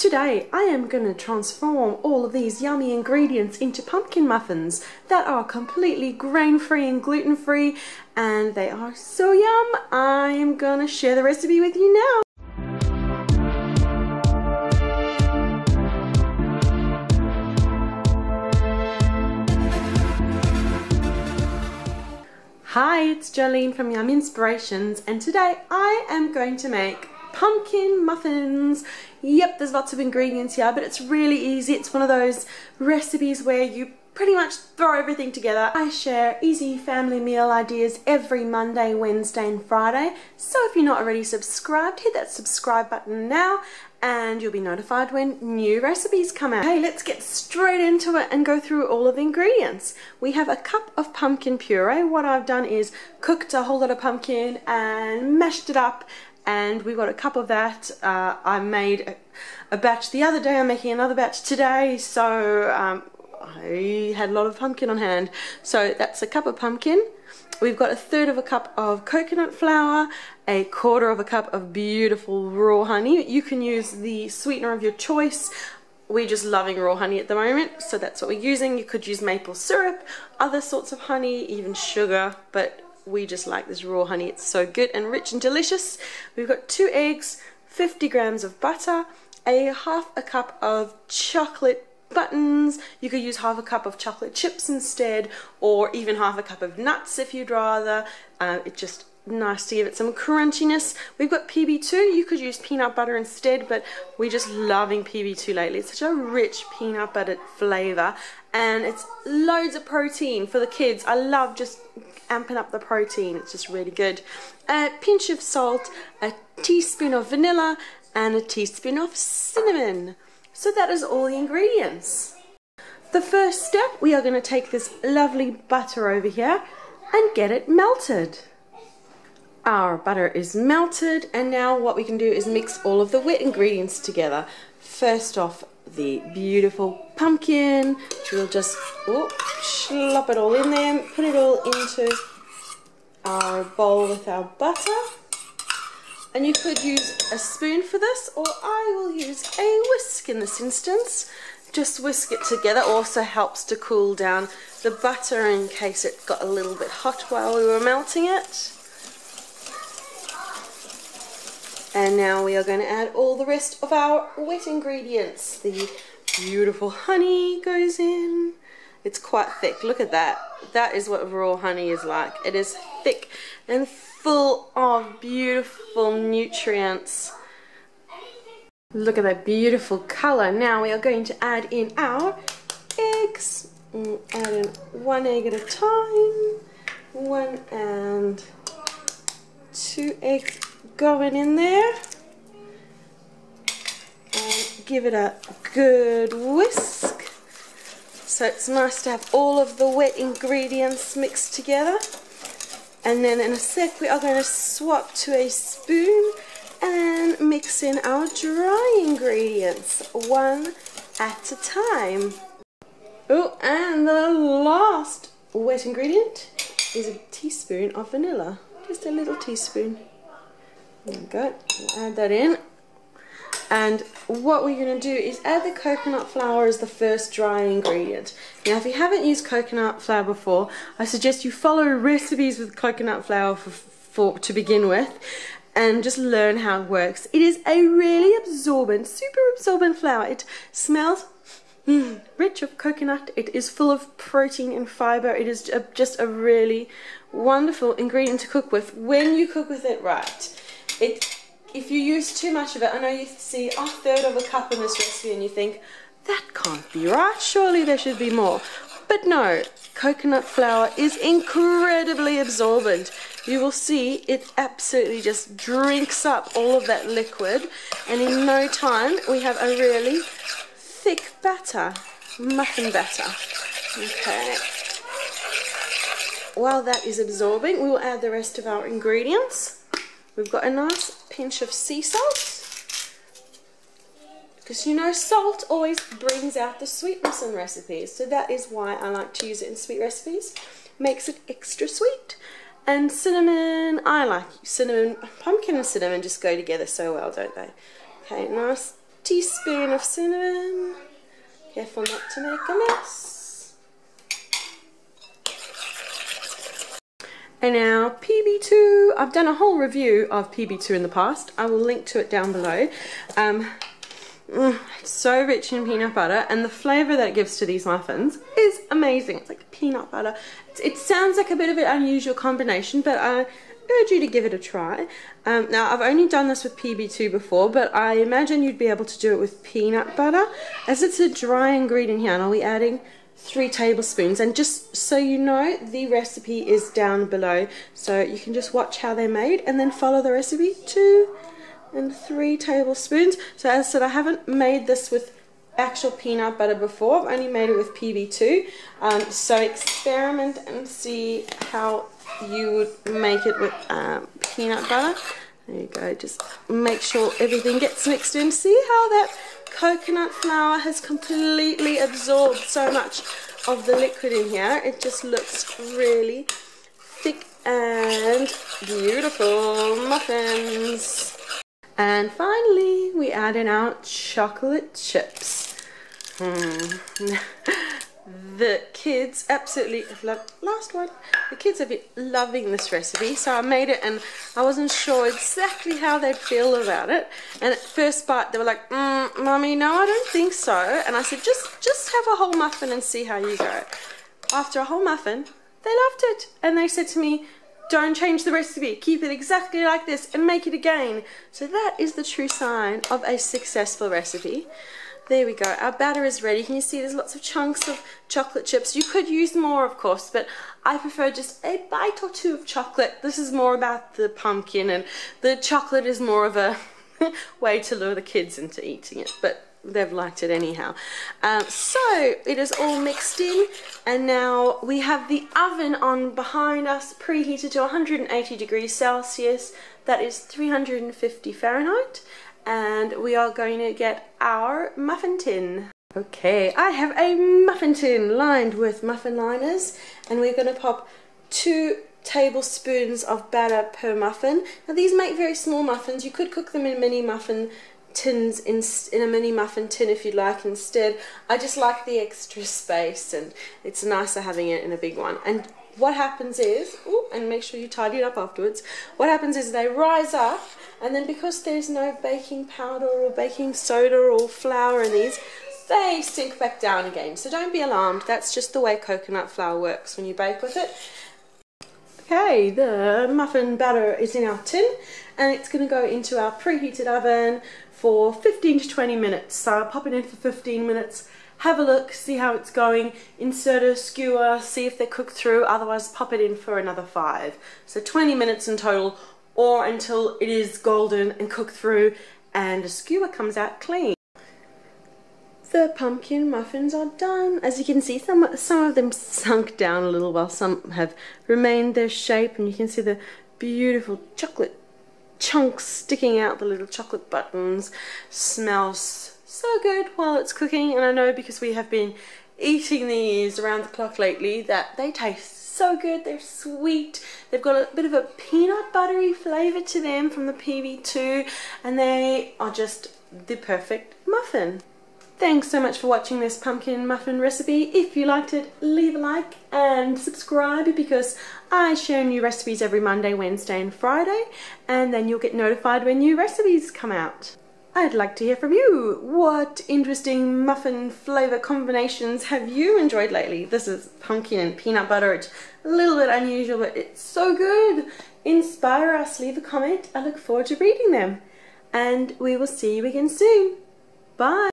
Today I am going to transform all of these yummy ingredients into pumpkin muffins that are completely grain-free and gluten-free, and they are so yum. I am going to share the recipe with you now. Hi, it's Jolene from Yum Inspirations, and today I am going to make pumpkin muffins. Yep, there's lots of ingredients here, but it's really easy. It's one of those recipes where you pretty much throw everything together. I share easy family meal ideas every Monday, Wednesday and Friday. So if you're not already subscribed, hit that subscribe button now and you'll be notified when new recipes come out. Hey, let's get straight into it and go through all of the ingredients. We have a cup of pumpkin puree. What I've done is cooked a whole lot of pumpkin and mashed it up, and we've got a cup of that. I made a batch the other day. I'm making another batch today, so I had a lot of pumpkin on hand. So that's a cup of pumpkin. We've got 1/3 of a cup of coconut flour, 1/4 of a cup of beautiful raw honey. You can use the sweetener of your choice. We're just loving raw honey at the moment, so that's what we're using. You could use maple syrup, other sorts of honey, even sugar, but we just like this raw honey. It's so good and rich and delicious. We've got 2 eggs, 50 grams of butter, 1/2 a cup of chocolate buttons. You could use 1/2 a cup of chocolate chips instead, or even 1/2 a cup of nuts if you'd rather. It's just nice to give it some crunchiness. We've got PB2. You could use peanut butter instead, but we're just loving PB2 lately. It's such a rich peanut butter flavor, and it's loads of protein for the kids. I love just amping up the protein. It's just really good. A pinch of salt, a teaspoon of vanilla, and a teaspoon of cinnamon. So that is all the ingredients. The first step, we are going to take this lovely butter over here and get it melted. Our butter is melted, and now what we can do is mix all of the wet ingredients together. First off, the beautiful pumpkin, which we'll just slop it all in there, put it all into our bowl with our butter. And you could use a spoon for this, or I will use a whisk in this instance. Just whisk it together. Also helps to cool down the butter in case it got a little bit hot while we were melting it. And now we are going to add all the rest of our wet ingredients. The beautiful honey goes in. It's quite thick. Look at that. That is what raw honey is like. It is thick and full of beautiful nutrients. Look at that beautiful color. Now we are going to add in our eggs. Add in 1 egg at a time. 1 and 2 eggs going in there. And give it a good whisk. So it's nice to have all of the wet ingredients mixed together. And then in a sec we are going to swap to a spoon and mix in our dry ingredients, 1 at a time. Oh, and the last wet ingredient is a teaspoon of vanilla. Just a little teaspoon. There we go. We'll add that in. And what we're going to do is add the coconut flour as the first dry ingredient. Now, if you haven't used coconut flour before, I suggest you follow recipes with coconut flour to begin with, and just learn how it works. It is a really absorbent, super absorbent flour. It smells rich of coconut. It is full of protein and fiber. It is just a really wonderful ingredient to cook with when you cook with it right. If you use too much of it, I know you see 1/3 of a cup in this recipe and you think, that can't be right, surely there should be more. But no, coconut flour is incredibly absorbent. You will see it absolutely just drinks up all of that liquid, and in no time we have a really thick batter, muffin batter. Okay. While that is absorbing, we will add the rest of our ingredients. We've got a nice pinch of sea salt, because you know salt always brings out the sweetness in recipes, so that is why I like to use it in sweet recipes. Makes it extra sweet. And cinnamon, I like cinnamon. Pumpkin and cinnamon just go together so well, don't they? Okay, nice teaspoon of cinnamon. Careful not to make a mess. And now PB2. I've done a whole review of PB2 in the past. I will link to it down below. It's so rich in peanut butter, and the flavour that it gives to these muffins is amazing. It's like peanut butter. It sounds like a bit of an unusual combination, but I urge you to give it a try. Now, I've only done this with PB2 before, but I imagine you'd be able to do it with peanut butter, as it's a dry ingredient here, and I'll be adding 3 tablespoons. And just so you know, the recipe is down below, so you can just watch how they're made and then follow the recipe. 2 and 3 tablespoons. So as I said, I haven't made this with actual peanut butter before. I've only made it with PB2. So experiment and see how you would make it with peanut butter. There you go. Just make sure everything gets mixed in. See how that coconut flour has completely absorbed so much of the liquid in here. It just looks really thick and beautiful muffins. And finally, we add in our chocolate chips. The kids absolutely love. Last one. The kids have been loving this recipe, so I made it, and I wasn't sure exactly how they'd feel about it. And at first bite, they were like, "Mummy, no, I don't think so." And I said, "Just have a whole muffin and see how you go." After a whole muffin, they loved it, and they said to me, "Don't change the recipe, keep it exactly like this and make it again." So that is the true sign of a successful recipe. There we go, our batter is ready. Can you see there's lots of chunks of chocolate chips? You could use more, of course, but I prefer just a bite or 2 of chocolate. This is more about the pumpkin, and the chocolate is more of a way to lure the kids into eating it, but they've liked it anyhow. So it is all mixed in, and now we have the oven on behind us, preheated to 180 degrees Celsius. That is 350 Fahrenheit, and we are going to get our muffin tin. Okay, I have a muffin tin lined with muffin liners, and we're going to pop 2 tablespoons of batter per muffin. Now these make very small muffins. You could cook them in mini muffin tins in a mini muffin tin if you'd like instead. I just like the extra space, and it's nicer having it in a big one. And what happens is, and make sure you tidy it up afterwards, what happens is they rise up, and then because there's no baking powder or baking soda or flour in these, they sink back down again. So don't be alarmed, that's just the way coconut flour works when you bake with it. Okay, the muffin batter is in our tin, and it's going to go into our preheated oven for 15 to 20 minutes. So I'll pop it in for 15 minutes, have a look, see how it's going, insert a skewer, see if they're cooked through, otherwise pop it in for another 5. So 20 minutes in total, or until it is golden and cooked through and a skewer comes out clean. The pumpkin muffins are done. As you can see, some of them sunk down a little while some have remained their shape, and you can see the beautiful chocolate chunks sticking out, the little chocolate buttons. Smells so good while it's cooking, and I know because we have been eating these around the clock lately that they taste so good. They're sweet, they've got a bit of a peanut buttery flavour to them from the PB2, and they are just the perfect muffin. Thanks so much for watching this pumpkin muffin recipe. If you liked it, leave a like and subscribe, because I share new recipes every Monday, Wednesday and Friday, and then you'll get notified when new recipes come out. I'd like to hear from you. What interesting muffin flavour combinations have you enjoyed lately? This is pumpkin and peanut butter. It's a little bit unusual, but it's so good. Inspire us, leave a comment. I look forward to reading them. And we will see you again soon. Bye.